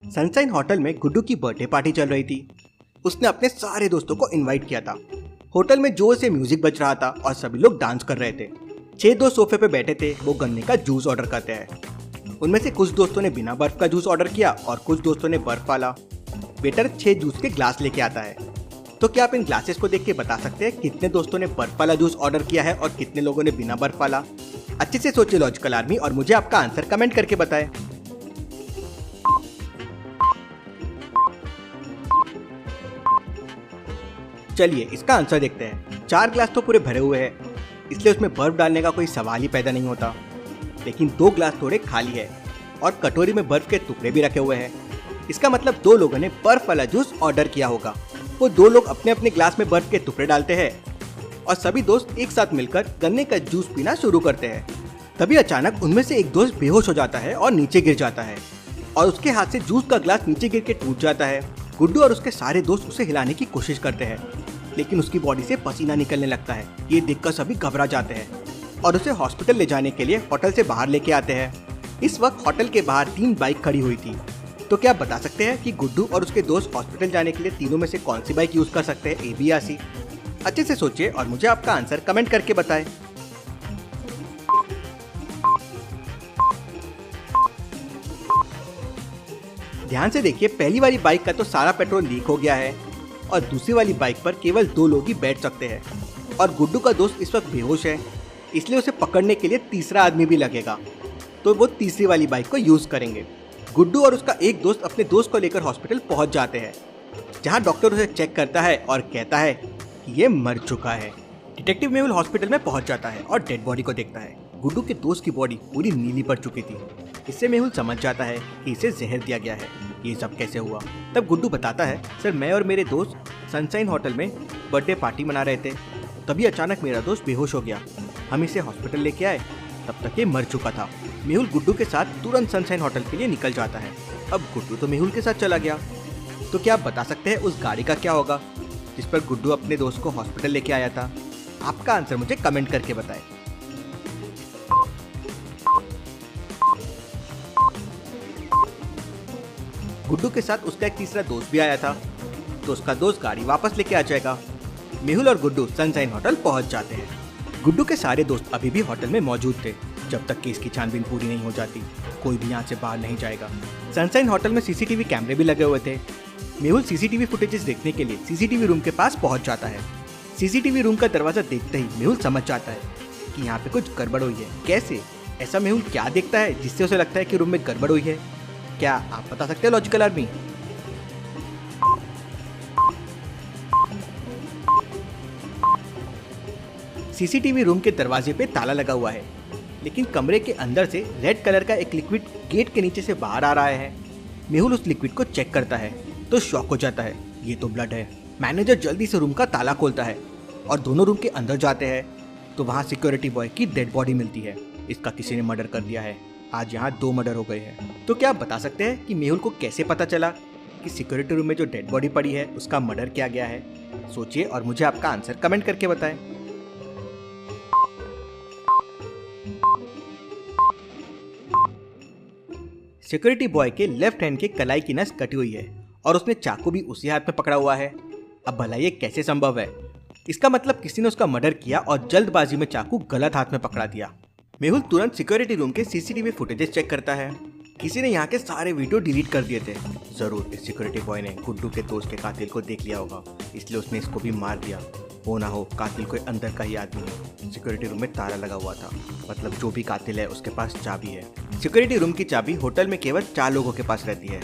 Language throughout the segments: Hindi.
सनशाइन होटल में गुड्डू की बर्थडे पार्टी चल रही थी। उसने अपने सारे दोस्तों को इनवाइट किया था। होटल में जोर से म्यूजिक बज रहा था और सभी लोग डांस कर रहे थे। 6 दोस्त सोफे पे बैठे थे। वो गन्ने का जूस ऑर्डर करते हैं। उनमें से कुछ दोस्तों ने बिना बर्फ का जूस ऑर्डर किया और कुछ दोस्तों ने बर्फ वाला। वेटर 6 जूस के ग्लास लेके आता है। तो क्या आप इन ग्लासेस को देख के बता सकते हैं कितने दोस्तों ने बर्फ वाला जूस ऑर्डर किया है और कितने लोगों ने बिना बर्फ वाला? अच्छे से सोचिए लॉजिकल आर्मी, और मुझे आपका आंसर कमेंट करके बताएं। चलिए इसका आंसर देखते हैं। 4 ग्लास तो पूरे भरे हुए हैं, इसलिए उसमें बर्फ डालने का कोई सवाल ही पैदा नहीं होता। लेकिन 2 ग्लास थोड़े खाली है और कटोरी में बर्फ के टुकड़े भी रखे हुए हैं। इसका मतलब 2 लोगों ने बर्फ वाला जूस ऑर्डर किया होगा। वो 2 लोग अपने अपने ग्लास में बर्फ के टुकड़े डालते हैं और सभी दोस्त एक साथ मिलकर गन्ने का जूस पीना शुरू करते हैं। तभी अचानक उनमें से एक दोस्त बेहोश हो जाता है और नीचे गिर जाता है और उसके हाथ से जूस का ग्लास नीचे गिर के टूट जाता है। गुड्डू और उसके सारे दोस्त उसे हिलाने की कोशिश करते हैं, लेकिन उसकी बॉडी से पसीना निकलने लगता है। ये देखकर सभी घबरा जाते हैं और उसे हॉस्पिटल ले जाने के लिए होटल से बाहर लेके आते हैं। इस वक्त होटल के बाहर 3 बाइक खड़ी हुई थी। तो क्या आप बता सकते हैं कि गुड्डू और उसके दोस्त हॉस्पिटल जाने के लिए तीनों में से कौन सी बाइक यूज कर सकते हैं, ए, बी या सी? अच्छे से सोचिए और मुझे आपका आंसर कमेंट करके बताएं। ध्यान से देखिए, पहली वाली बाइक का तो सारा पेट्रोल लीक हो गया है और दूसरी वाली बाइक पर केवल 2 लोग ही बैठ सकते हैं और गुड्डू का दोस्त इस वक्त बेहोश है, इसलिए उसे पकड़ने के लिए तीसरा आदमी भी लगेगा। तो वो तीसरी वाली बाइक को यूज करेंगे। गुड्डू और उसका एक दोस्त अपने दोस्त को लेकर हॉस्पिटल पहुंच जाते हैं, जहां डॉक्टर उसे चेक करता है और कहता है कि ये मर चुका है। डिटेक्टिव मेहुल हॉस्पिटल में पहुंच जाता है और डेड बॉडी को देखता है। गुड्डू के दोस्त की बॉडी पूरी नीली पड़ चुकी थी। इससे मेहुल समझ जाता है कि इसे जहर दिया गया है। ये सब कैसे हुआ? तब गुड्डू बताता है, सर मैं और मेरे दोस्त सनशाइन होटल में बर्थडे पार्टी मना रहे थे, तभी अचानक मेरा दोस्त बेहोश हो गया। हम इसे हॉस्पिटल लेके आए, तब तक ये मर चुका था। मेहुल गुड्डू के साथ तुरंत सनशाइन होटल के लिए निकल जाता है। अब गुड्डू तो मेहुल के साथ चला गया। तो क्या आप बता सकते हैं उस गाड़ी का क्या होगा जिस पर गुड्डू अपने दोस्त को हॉस्पिटल लेके आया था? आपका आंसर मुझे कमेंट करके बताएं। गुड्डू के साथ उसका एक तीसरा दोस्त भी आया था, तो उसका दोस्त गाड़ी वापस लेके आ जाएगा। मेहुल और गुड्डू सनशाइन होटल पहुंच जाते हैं। गुड्डू के सारे दोस्त अभी भी होटल में मौजूद थे। जब तक कि इसकी छानबीन पूरी नहीं हो जाती, कोई भी यहाँ से बाहर नहीं जाएगा। सनशाइन होटल में सीसीटीवी कैमरे भी लगे हुए थे। मेहुल सीसीटीवी फुटेजेस देखने के लिए सीसीटीवी रूम के पास पहुंच जाता है। सीसीटीवी रूम का दरवाजा देखते ही मेहुल समझ जाता है कि यहाँ पे कुछ गड़बड़ हुई है। कैसे? ऐसा मेहुल क्या देखता है जिससे उसे लगता है कि रूम में गड़बड़ हुई है? क्या आप बता सकते हैं लॉजिकल आर्मी? सीसीटीवी रूम के दरवाजे पे ताला लगा हुआ है, लेकिन कमरे के अंदर से रेड कलर का एक लिक्विड गेट के नीचे से बाहर आ रहा है। मेहुल उस लिक्विड को चेक करता है तो शॉक हो जाता है, ये तो ब्लड है। मैनेजर जल्दी से रूम का ताला खोलता है और दोनों रूम के अंदर जाते हैं तो वहाँ सिक्योरिटी बॉय की डेड बॉडी मिलती है। इसका किसी ने मर्डर कर दिया है। आज यहाँ 2 मर्डर हो गए हैं। तो क्या आप बता सकते हैं कि मेहुल को कैसे पता चला कि सिक्योरिटी रूम में जो डेड बॉडी पड़ी है उसका मर्डर किया गया है? सोचिए और मुझे आपका आंसर कमेंट करके बताएं। सिक्योरिटी बॉय के लेफ्ट हैंड के कलाई की नस कटी हुई है और उसने चाकू भी उसी हाथ में पकड़ा हुआ है। अब भला ये कैसे संभव है? इसका मतलब किसी ने उसका मर्डर किया और जल्दबाजी में चाकू गलत हाथ में पकड़ा दिया। मेहुल तुरंत सिक्योरिटी रूम के सीसीटीवी फुटेजेस चेक करता है। किसी ने यहाँ के सारे वीडियो डिलीट कर दिए थे। जरूर इस सिक्योरिटी बॉय ने गुड्डू के दोस्त के कातिल को देख लिया होगा, इसलिए उसने इसको भी मार दिया। हो ना हो कातिल कोई अंदर का ही आदमी है। सिक्योरिटी रूम में ताला लगा हुआ था, मतलब जो भी कातिल है उसके पास चाबी है। सिक्योरिटी रूम की चाबी होटल में केवल 4 लोगों के पास रहती है।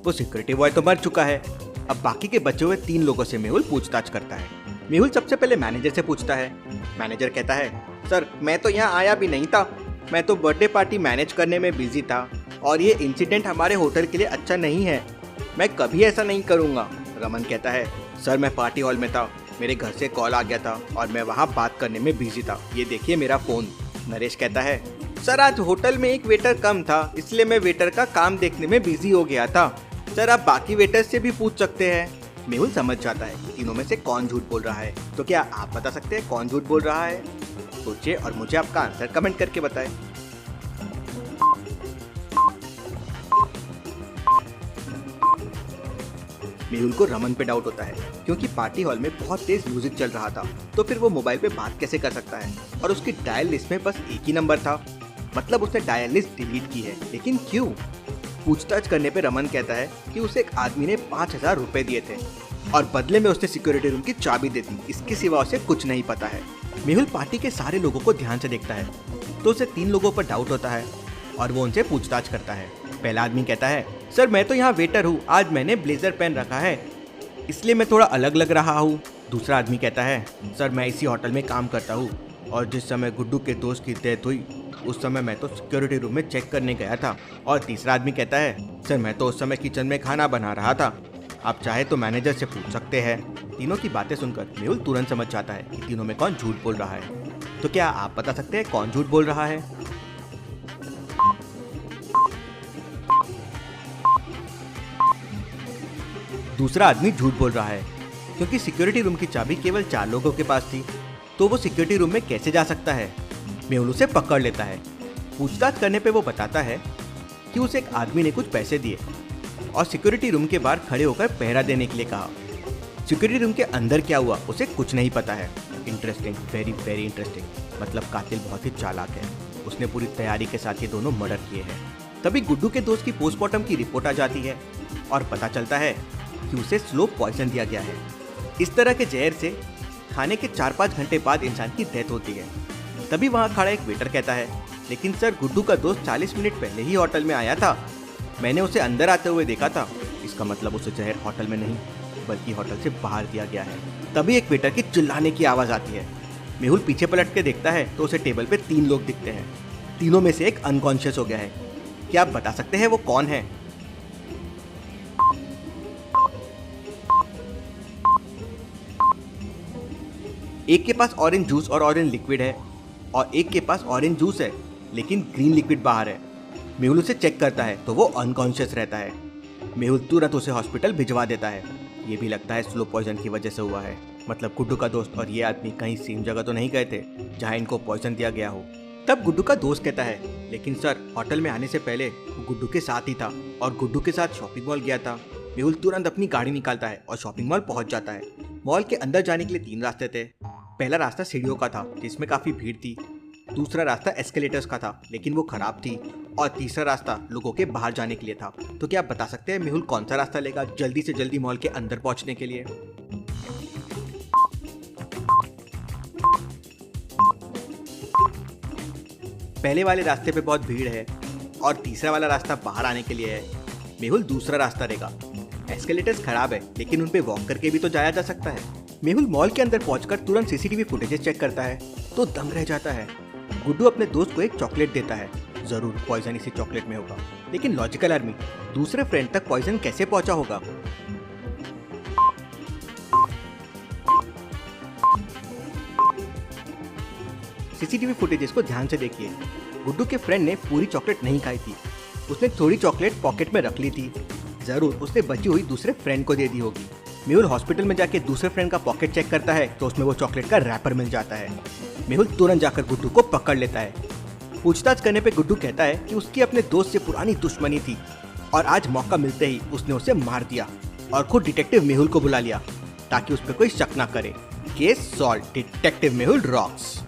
वो सिक्योरिटी बॉय तो मर चुका है। अब बाकी के बचे हुए 3 लोगों से मेहुल पूछताछ करता है। मेहुल सबसे पहले मैनेजर से पूछता है। मैनेजर कहता है, सर मैं तो यहाँ आया भी नहीं था, मैं तो बर्थडे पार्टी मैनेज करने में बिजी था और ये इंसिडेंट हमारे होटल के लिए अच्छा नहीं है, मैं कभी ऐसा नहीं करूँगा। रमन कहता है, सर मैं पार्टी हॉल में था, मेरे घर से कॉल आ गया था और मैं वहाँ बात करने में बिजी था, ये देखिए मेरा फ़ोन। नरेश कहता है, सर आज होटल में एक वेटर कम था, इसलिए मैं वेटर का काम देखने में बिजी हो गया था, सर आप बाकी वेटर से भी पूछ सकते हैं। मेहुल समझ जाता है कि तीनों में से कौन झूठ बोल रहा है। तो क्या आप बता सकते हैं कौन झूठ बोल रहा है? सोचिए और मुझे आपका आंसर कमेंट करके बताएं। मेहुल को रमन पे डाउट होता है क्योंकि पार्टी हॉल में बहुत तेज म्यूजिक चल रहा था, तो फिर वो मोबाइल पे बात कैसे कर सकता है। और उसकी डायल लिस्ट में बस एक ही नंबर था, मतलब उसने डायल लिस्ट डिलीट की है, लेकिन क्यों? पूछताछ करने पे रमन कहता है कि उसे एक आदमी ने 5,000 रुपए दिए थे और बदले में उसने सिक्योरिटी रूम की चाबी दे दी। इसके सिवा उसे कुछ नहीं पता है। मेहुल पार्टी के सारे लोगों को ध्यान से देखता है तो उसे 3 लोगों पर डाउट होता है और वो उनसे पूछताछ करता है। पहला आदमी कहता है, सर मैं तो यहाँ वेटर हूँ, आज मैंने ब्लेजर पहन रखा है इसलिए मैं थोड़ा अलग लग रहा हूँ। दूसरा आदमी कहता है, सर मैं इसी होटल में काम करता हूँ और जिस समय गुड्डू के दोस्त की डेथ हुई उस समय मैं तो सिक्योरिटी रूम में चेक करने गया था। और तीसरा आदमी कहता है, सर मैं तो उस समय किचन में खाना बना रहा था, आप चाहे तो मैनेजर से पूछ सकते हैं। तीनों की बातें सुनकर मेहुल तुरंत समझ जाता है कि तीनों में कौन झूठ बोल रहा है। तो क्या आप बता सकते हैं कौन झूठ बोल रहा है? दूसरा आदमी झूठ बोल रहा है क्योंकि सिक्योरिटी रूम की चाबी केवल 4 लोगों के पास थी, तो वो सिक्योरिटी रूम में कैसे जा सकता है? मेहुल उसे पकड़ लेता है। पूछताछ करने पे वो बताता है कि उसे एक आदमी ने कुछ पैसे दिए और सिक्योरिटी रूम के बाहर खड़े होकर पहरा देने के लिए कहा। सिक्योरिटी रूम के अंदर क्या हुआ उसे कुछ नहीं पता है। Interesting, very very interesting. मतलब कातिल बहुत ही चालाक है, उसने पूरी तैयारी के साथ ये दोनों मर्डर किए हैं। तभी गुड्डू के दोस्त की पोस्टमार्टम की रिपोर्ट आ जाती है और पता चलता है कि उसे स्लो पॉइजन दिया गया है। इस तरह के जहर से खाने के 4-5 घंटे बाद इंसान की डेथ होती है। तभी वहाँ खड़ा एक वेटर कहता है, लेकिन सर गुड्डू का दोस्त 40 मिनट पहले ही होटल में आया था, मैंने उसे अंदर आते हुए देखा था। इसका मतलब उसे जहर होटल में नहीं बल्कि होटल से बाहर दिया गया है। तभी एक वेटर की चिल्लाने की आवाज़ आती है। मेहुल पीछे पलट के देखता है तो उसे टेबल पे 3 लोग दिखते हैं। तीनों में से एक अनकॉन्शियस हो गया है। क्या आप बता सकते हैं वो कौन है? एक के पास ऑरेंज जूस और ऑरेंज लिक्विड है और एक के पास ऑरेंज जूस है लेकिन ग्रीन लिक्विड बाहर है। मेहुल उसे चेक करता है तो वो अनकॉन्शियस रहता है। मेहुल तुरंत उसे हॉस्पिटल भिजवा देता है। ये भी लगता है स्लो पॉइजन की वजह से हुआ है। मतलब गुड्डू का दोस्त और ये आदमी कहीं सेम जगह तो नहीं गए थे जहाँ इनको पॉइजन दिया गया हो। तब गुड्डू का दोस्त कहता है, लेकिन सर होटल में आने से पहले वो गुड्डू के साथ ही था और गुड्डू के साथ शॉपिंग मॉल गया था। मेहुल तुरंत अपनी गाड़ी निकालता है और शॉपिंग मॉल पहुंच जाता है। मॉल के अंदर जाने के लिए 3 रास्ते थे। पहला रास्ता सीढ़ियों का था जिसमें काफी भीड़ थी। दूसरा रास्ता एस्केलेटर्स का था लेकिन वो खराब थी। और तीसरा रास्ता लोगों के बाहर जाने के लिए था। तो क्या आप बता सकते हैं मेहुल कौन सा रास्ता लेगा जल्दी से जल्दी मॉल के अंदर पहुंचने के लिए? पहले वाले रास्ते पे बहुत भीड़ है और तीसरा वाला रास्ता बाहर आने के लिए है। मेहुल दूसरा रास्ता लेगा। एस्केलेटर्स खराब है लेकिन उन पे वॉक करके भी तो जाया जा सकता है। मेहुल मॉल के अंदर पहुंचकर तुरंत सीसीटीवी फुटेजेस चेक करता है तो दंग रह जाता है। गुड्डू अपने दोस्त को एक चॉकलेट देता है। जरूर पॉइजन इसी चॉकलेट में होगा, लेकिन लॉजिकल आर्मी दूसरे फ्रेंड तक पॉइजन कैसे पहुंचा होगा? सीसीटीवी फुटेजेस को ध्यान से देखिए। गुड्डू के फ्रेंड ने पूरी चॉकलेट नहीं खाई थी, उसने थोड़ी चॉकलेट पॉकेट में रख ली थी। जरूर उसने बची हुई दूसरे फ्रेंड को दे दी होगी। मेहुल हॉस्पिटल में जाके दूसरे फ्रेंड का पॉकेट चेक करता है तो उसमें वो चॉकलेट का रैपर मिल जाता है। मेहुल तुरंत जाकर गुड्डू को पकड़ लेता है। पूछताछ करने पे गुड्डू कहता है कि उसकी अपने दोस्त से पुरानी दुश्मनी थी और आज मौका मिलते ही उसने उसे मार दिया और खुद डिटेक्टिव मेहुल को बुला लिया ताकि उस पर कोई शक ना करे। Case solve, detective Mehul rocks.